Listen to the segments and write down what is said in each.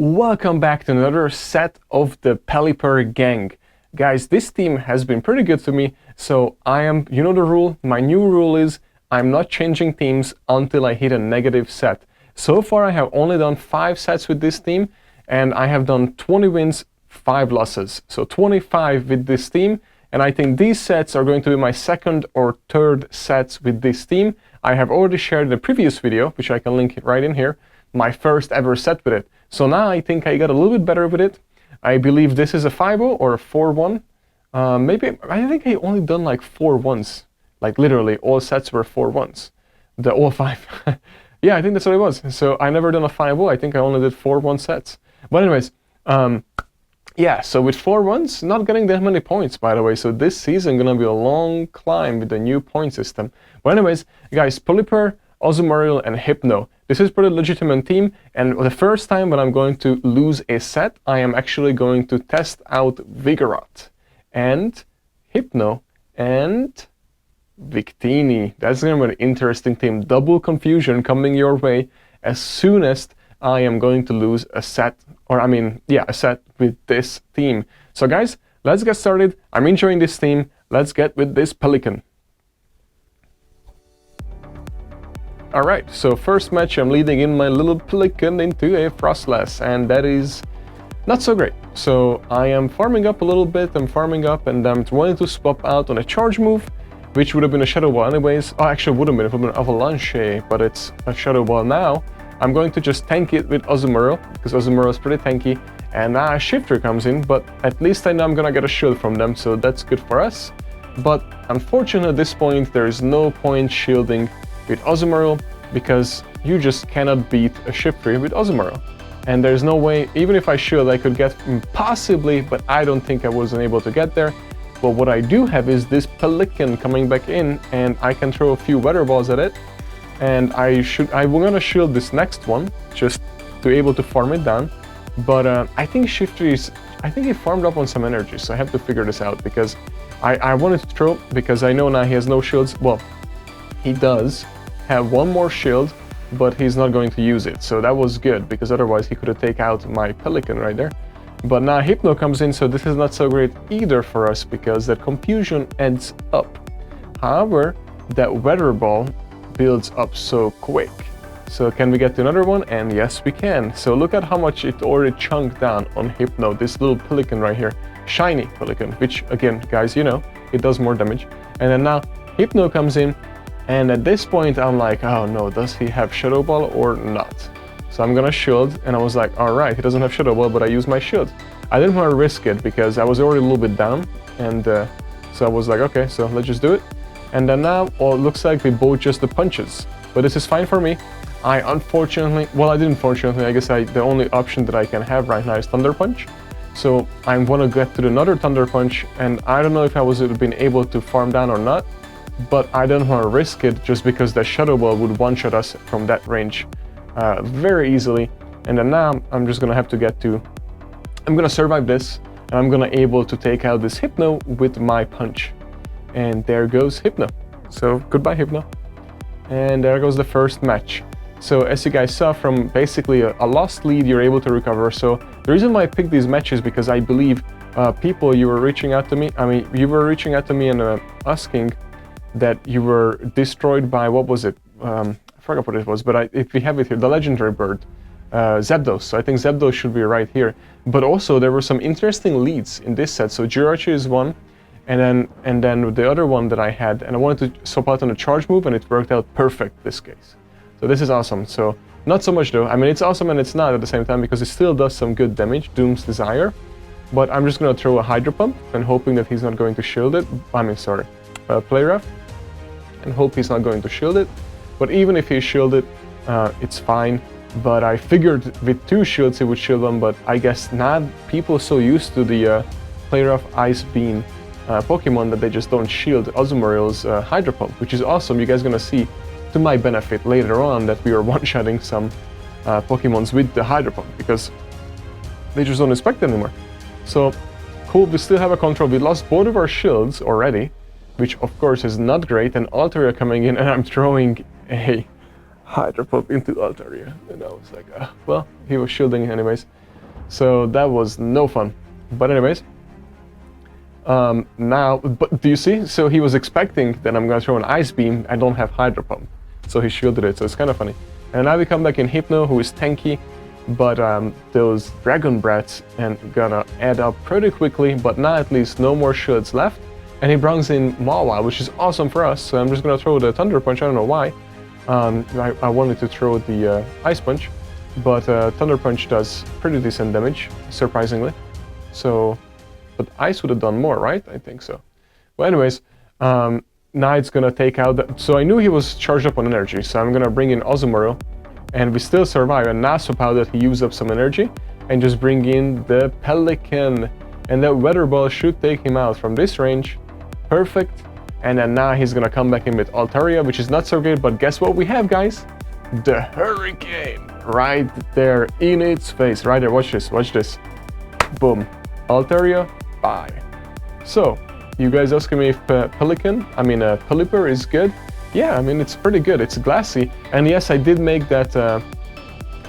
Welcome back to another set of the Pelipper gang. Guys, this team has been pretty good to me, so you know the rule, my new rule is I'm not changing teams until I hit a negative set. So far I have only done 5 sets with this team, and I have done 20 wins, 5 losses. So 25 with this team, and I think these sets are going to be my second or third sets with this team. I have already shared in the previous video, which I can link right in here, my first ever set with it. So now I think I got a little bit better with it. I believe this is a 5-0 or a 4-1. Maybe, I think I only done like 4 once. Like literally, all sets were 4 once. All 5. Yeah, I think that's what it was. So I never done a 5-0. I think I only did 4-1 sets. But anyways, yeah, so with 4 ones, not getting that many points, by the way. So this season gonna be a long climb with the new point system. But anyways, guys, Pelipper, Azumaril, and Hypno. This is pretty legitimate team, and the first time when I'm going to lose a set, I am actually going to test out Vigoroth and Hypno and Victini. That's going to be an interesting team. Double confusion coming your way as soon as I am going to lose a set, a set with this team. So guys, let's get started. I'm enjoying this team. Let's get with this Pelican. Alright, so first match I'm leading in my little Pelican into a Frosless, and that is not so great. So I am farming up a little bit, I'm farming up, and I'm wanting to swap out on a charge move, which would have been a Shadow Ball anyways. Oh, actually it would have been Avalanche, but it's a Shadow Ball now. I'm going to just tank it with Azumaril, because Azumaril is pretty tanky, and Shifter comes in, but at least I know I'm gonna get a shield from them, so that's good for us. But unfortunately at this point there is no point shielding with Azumaril, because you just cannot beat a Shifter with Azumaril. And there's no way, even if I should, I could get possibly, but I don't think I wasn't able to get there. But what I do have is this Pelican coming back in, and I can throw a few weather balls at it. And I'm gonna shield this next one, just to be able to farm it down. But I think Shifter I think he farmed up on some energy, so I have to figure this out, because I wanted to throw, because I know now he has no shields. Well, he does have one more shield, but he's not going to use it. So that was good, because otherwise he could have taken out my Pelican right there. But now Hypno comes in, so this is not so great either for us, because that confusion ends up. However, that weather ball builds up so quick. So can we get to another one? And yes, we can. So look at how much it already chunked down on Hypno, this little Pelican right here. Shiny Pelican, which again, guys, you know, it does more damage. And then now Hypno comes in, and at this point I'm like, oh no, does he have Shadow Ball or not? So I'm gonna shield, and I was like, alright, he doesn't have Shadow Ball, but I use my shield. I didn't want to risk it, because I was already a little bit down, and so I was like, okay, so let's just do it. And then now, it looks like we both just the punches. But this is fine for me. I unfortunately, well, I didn't fortunately, I guess the only option that I can have right now is Thunder Punch. So I'm gonna get to another Thunder Punch, and I don't know if I would have been able to farm down or not, but I don't want to risk it just because the Shadow Ball would one-shot us from that range very easily. And then now I'm just gonna have to I'm gonna survive this, and I'm gonna able to take out this Hypno with my punch. And there goes Hypno. So goodbye Hypno. And there goes the first match. So as you guys saw, from basically a lost lead, you're able to recover. So the reason why I picked these matches, because I believe people, you were reaching out to me, and asking that you were destroyed by, what was it? I forgot what it was, but if we have it here, the legendary bird, Zapdos. So I think Zapdos should be right here. But also there were some interesting leads in this set. So Jirachi is one, and then the other one that I had, and I wanted to swap out on a charge move, and it worked out perfect this case. So this is awesome. So not so much though. I mean, it's awesome and it's not at the same time, because it still does some good damage, Doom's Desire. But I'm just gonna throw a Hydro Pump and hoping that he's not going to shield it. Play Rough, and hope he's not going to shield it. But even if he shielded, it's fine. But I figured with 2 shields he would shield them, but I guess not. People are so used to the Play Rough Ice Beam Pokemon that they just don't shield Azumaril's Hydro Pump, which is awesome. You guys are gonna see to my benefit later on that we are one-shotting some Pokemons with the Hydro Pump, because they just don't expect it anymore. So cool, we still have a control. We lost both of our shields already, which of course is not great, and Altaria coming in, and I'm throwing a Hydro Pump into Altaria, and I was like, well, he was shielding anyways. So that was no fun. But anyways, now, but do you see? So he was expecting that I'm gonna throw an Ice Beam. I don't have Hydro Pump, so he shielded it. So it's kind of funny. And now we come back in Hypno, who is tanky, but those Dragon Breaths and gonna add up pretty quickly. But now at least no more shields left. And he brings in Mawa, which is awesome for us. So I'm just gonna throw the Thunder Punch. I don't know why. I wanted to throw the Ice Punch, but Thunder Punch does pretty decent damage, surprisingly. So, but Ice would have done more, right? I think so. Well, anyways, now it's gonna take out the, so I knew he was charged up on energy, so I'm gonna bring in Azumaril, and we still survive, and now somehow that he used up some energy, and just bring in the Pelican, and that Weather Ball should take him out from this range. Perfect. And then now he's gonna come back in with Altaria, which is not so great, but guess what we have, guys? The Hurricane right there in its face, right there. Watch this, watch this. Boom. Altaria, bye. So, you guys asking me if Pelipper is good? Yeah, I mean, it's pretty good. It's glassy. And yes, I did make that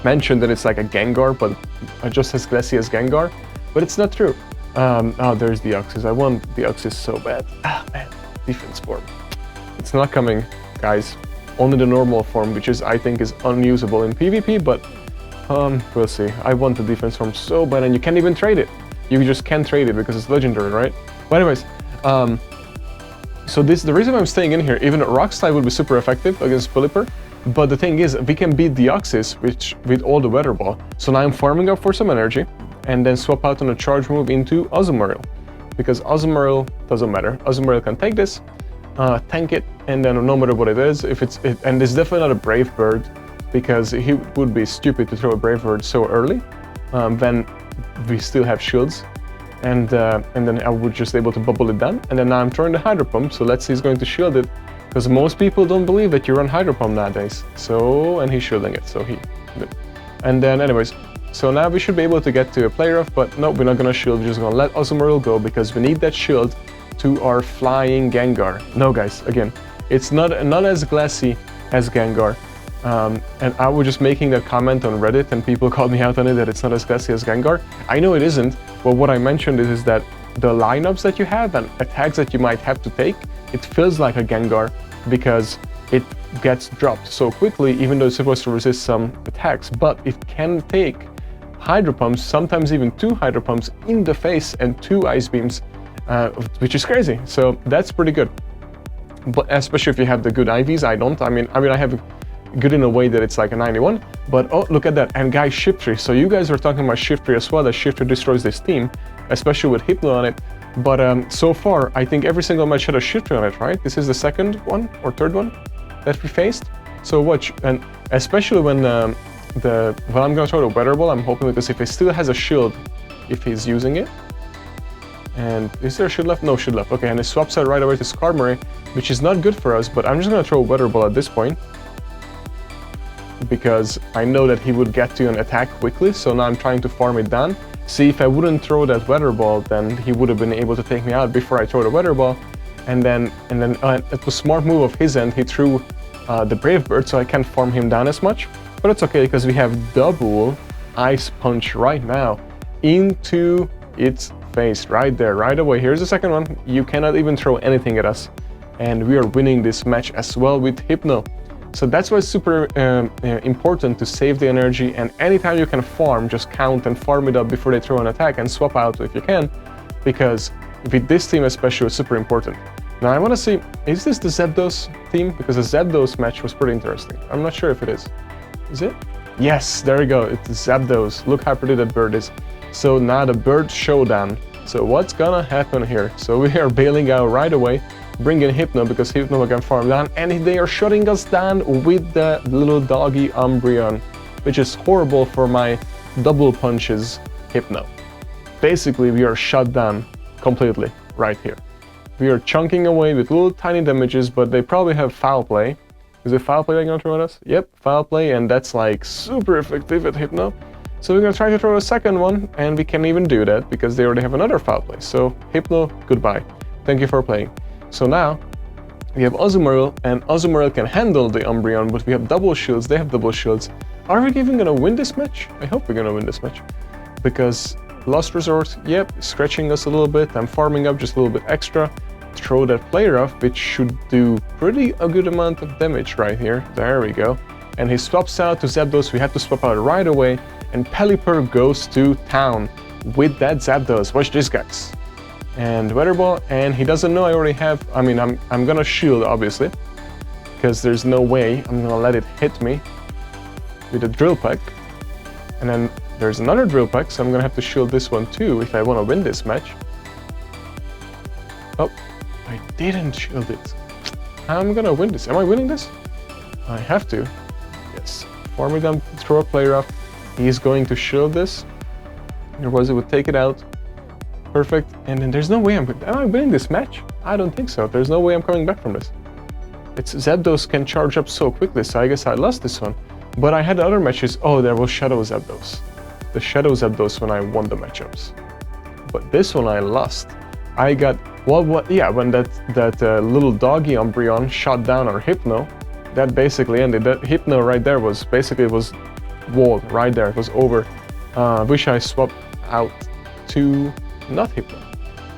mention that it's like a Gengar, but just as glassy as Gengar. But it's not true. Oh, there's Deoxys. I want Deoxys so bad. Ah, man. Defense form. It's not coming, guys. Only the normal form, which is, I think, is unusable in PvP, but we'll see. I want the defense form so bad, and you can't even trade it. You just can't trade it because it's legendary, right? But anyways, so the reason I'm staying in here, even Rock Slide would be super effective against Pelipper, but the thing is, we can beat Deoxys with all the Weather Ball. So now I'm farming up for some energy, and then swap out on a charge move into Azumaril. Because Azumaril doesn't matter. Azumaril can take this, tank it, and then no matter what it is, and it's definitely not a Brave Bird, because he would be stupid to throw a Brave Bird so early, when we still have shields, and then I would just able to bubble it down, and then now I'm throwing the Hydro Pump, so let's see he's going to shield it, because most people don't believe that you run Hydro Pump nowadays. So, and he's shielding it, so he did. And then anyways, so now we should be able to get to a play rough, but no, we're not gonna shield, we're just gonna let Azumaril go because we need that shield to our flying Gengar. No guys, again, it's not as glassy as Gengar. And I was just making that comment on Reddit and people called me out on it that it's not as glassy as Gengar. I know it isn't, but what I mentioned is that the lineups that you have and attacks that you might have to take, it feels like a Gengar because it gets dropped so quickly even though it's supposed to resist some attacks, but it can take Hydro Pumps, sometimes even 2 Hydro Pumps in the face and 2 Ice Beams, which is crazy. So that's pretty good. But especially if you have the good IVs, I don't. I mean I have good in a way that it's like a 91, but oh, look at that. And guys, Shiftry. So you guys were talking about Shiftry as well, that Shiftry destroys this team, especially with Hypno on it. But so far, I think every single match had a Shiftry on it, right? This is the second one or third one that we faced. So watch, and especially when I'm gonna throw the Weather Ball, I'm hoping, because if he still has a shield, if he's using it. And is there a shield left? No shield left. Okay, and it swaps out right away to Skarmory, which is not good for us, but I'm just gonna throw a Weather Ball at this point, because I know that he would get to an attack quickly, so now I'm trying to farm it down. See, if I wouldn't throw that Weather Ball, then he would have been able to take me out before I throw the Weather Ball. And then it was a smart move of his end, he threw the Brave Bird, so I can't farm him down as much. But it's okay, because we have double Ice Punch right now into its face, right there, right away. Here's the second one. You cannot even throw anything at us. And we are winning this match as well with Hypno. So that's why it's super important to save the energy, and anytime you can farm, just count and farm it up before they throw an attack and swap out if you can, because with this team especially, it's super important. Now I want to see, is this the Zapdos team? Because the Zapdos match was pretty interesting. I'm not sure if it is. Is it? Yes, there we go. It's Zapdos. Look how pretty that bird is. So now the bird showdown. So what's gonna happen here? So we are bailing out right away, bring in Hypno because Hypno can farm down, and they are shutting us down with the little doggy Umbrian, which is horrible for my double punches Hypno. Basically, we are shut down completely right here. We are chunking away with little tiny damages, but they probably have Foul Play. Is it Foul Play they're gonna throw at us? Yep, Foul Play, and that's like super effective at Hypno. So we're gonna try to throw a second one, and we can't even do that because they already have another Foul Play. So Hypno, goodbye. Thank you for playing. So now we have Azumaril, and Azumaril can handle the Umbrian, but we have double shields, they have double shields. Are we even gonna win this match? I hope we're gonna win this match. because Lost Resort, yep, scratching us a little bit. I'm farming up just a little bit extra. Throw that player off, which should do a good amount of damage right here. There we go. And he swaps out to Zapdos. We have to swap out right away. And Pelipper goes to town with that Zapdos. Watch this, guys. And Weather Ball, and he doesn't know I already have. I mean, I'm gonna shield, obviously, because there's no way I'm gonna let it hit me with a Drill Peck. And then there's another Drill Peck, so I'm gonna have to shield this one too if I want to win this match. Oh, I didn't shield it. I'm gonna win this. Am I winning this? I have to. Yes. Formidam, throw a player off. He's going to shield this. Otherwise it would take it out. Perfect. And then there's no way am I winning this match? I don't think so. There's no way I'm coming back from this. It's Zapdos can charge up so quickly, so I guess I lost this one. But I had other matches. Oh, there was Shadow Zapdos. The Shadow Zapdos when I won the matchups. But this one I lost. I got, yeah, when that little doggy Umbrian shot down our Hypno, that basically ended. That Hypno right there was walled right there. It was over. Wish I swapped out to not Hypno,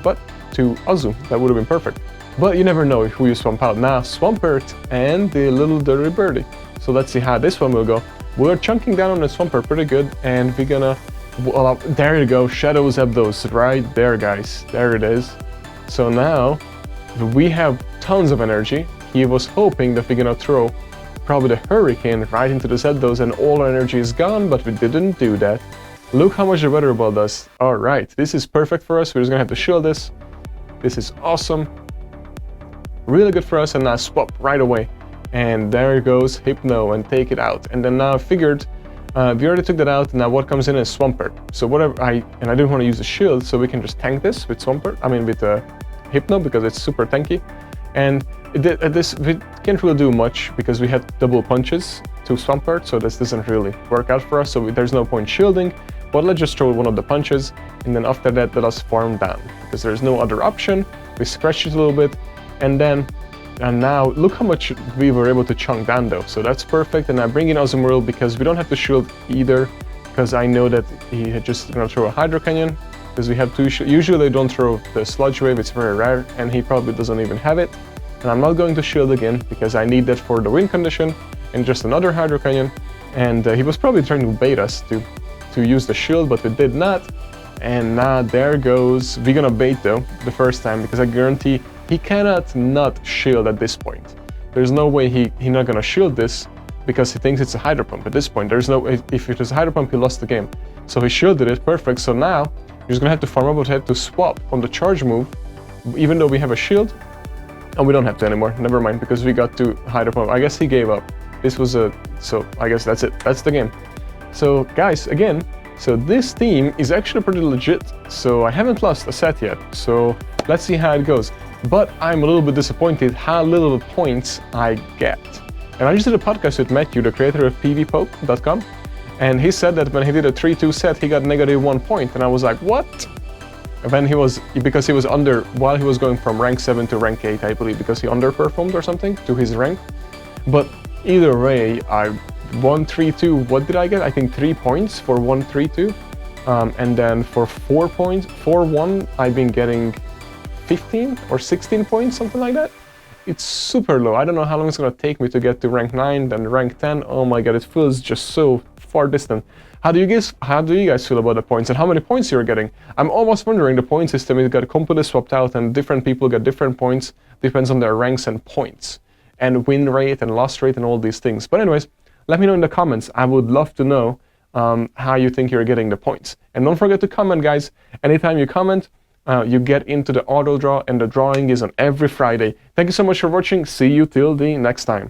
but to Azu. That would have been perfect. But you never know who you swamp out. Now Swampert and the little dirty birdie. So let's see how this one will go. We're chunking down on the Swampert pretty good, and we're gonna, well, there you go, Shadow Zapdos right there, guys. There it is. So now we have tons of energy. He was hoping that we're gonna throw probably the Hurricane right into the Zapdos and all our energy is gone, but we didn't do that. Look how much the Weather Ball does. All right, this is perfect for us. We're just gonna have to shield this. This is awesome. Really good for us, and now swap right away. And there goes Hypno and take it out. And then now I figured, we already took that out, now what comes in is Swampert. So whatever, I didn't want to use the shield, so we can just tank this with Swampert, with Hypno, because it's super tanky. And we can't really do much because we had double punches to Swampert, so this doesn't really work out for us, so there's no point shielding. But let's just throw one of the punches, and then after that, let us farm down, because there's no other option. We scratch it a little bit, and now look how much we were able to chunk down though, so that's perfect. And I bring in Azumaril because we don't have to shield either, because I know that he had just gonna throw a Hydro Canyon, because we have two usually they don't throw the Sludge Wave, it's very rare, and he probably doesn't even have it. And I'm not going to shield again because I need that for the win condition, and just another Hydro Canyon. And he was probably trying to bait us to use the shield, but we did not. And now there goes, we're gonna bait though the first time, because I guarantee he cannot not shield at this point. There's no way he's not gonna shield this, because he thinks it's a Hydro Pump at this point. There's no, if it was a Hydro Pump, he lost the game. So he shielded it, perfect. So now he's gonna have to farm up, but have to swap on the charge move, even though we have a shield. And we don't have to anymore, never mind, because we got to Hydro Pump. I guess he gave up. This was so I guess that's it, that's the game. So guys, again, so this team is actually pretty legit. So I haven't lost a set yet, so let's see how it goes. But I'm a little bit disappointed how little points I get. And I just did a podcast with Matthew, the creator of pvpoke.com, and he said that when he did a 3-2 set, he got -1 point, and I was like, what? And then because he was under, while he was going from rank 7 to rank 8, I believe, because he underperformed or something to his rank. But either way, I won 3-2. What did I get? I think 3 points for 1-3-2. And then for 4 points, 4-1, I've been getting 15 or 16 points, something like that. It's super low. I don't know how long it's gonna take me to get to rank 9, then rank 10. Oh my god, it feels just so far distant. How do you guys feel about the points and how many points you're getting? I'm almost wondering the point system, it got completely swapped out and different people get different points, depends on their ranks and points, and win rate and loss rate and all these things. But anyways, let me know in the comments. I would love to know how you think you're getting the points. And don't forget to comment, guys. Anytime you comment, you get into the auto draw, and the drawing is on every Friday. Thank you so much for watching. See you till the next time.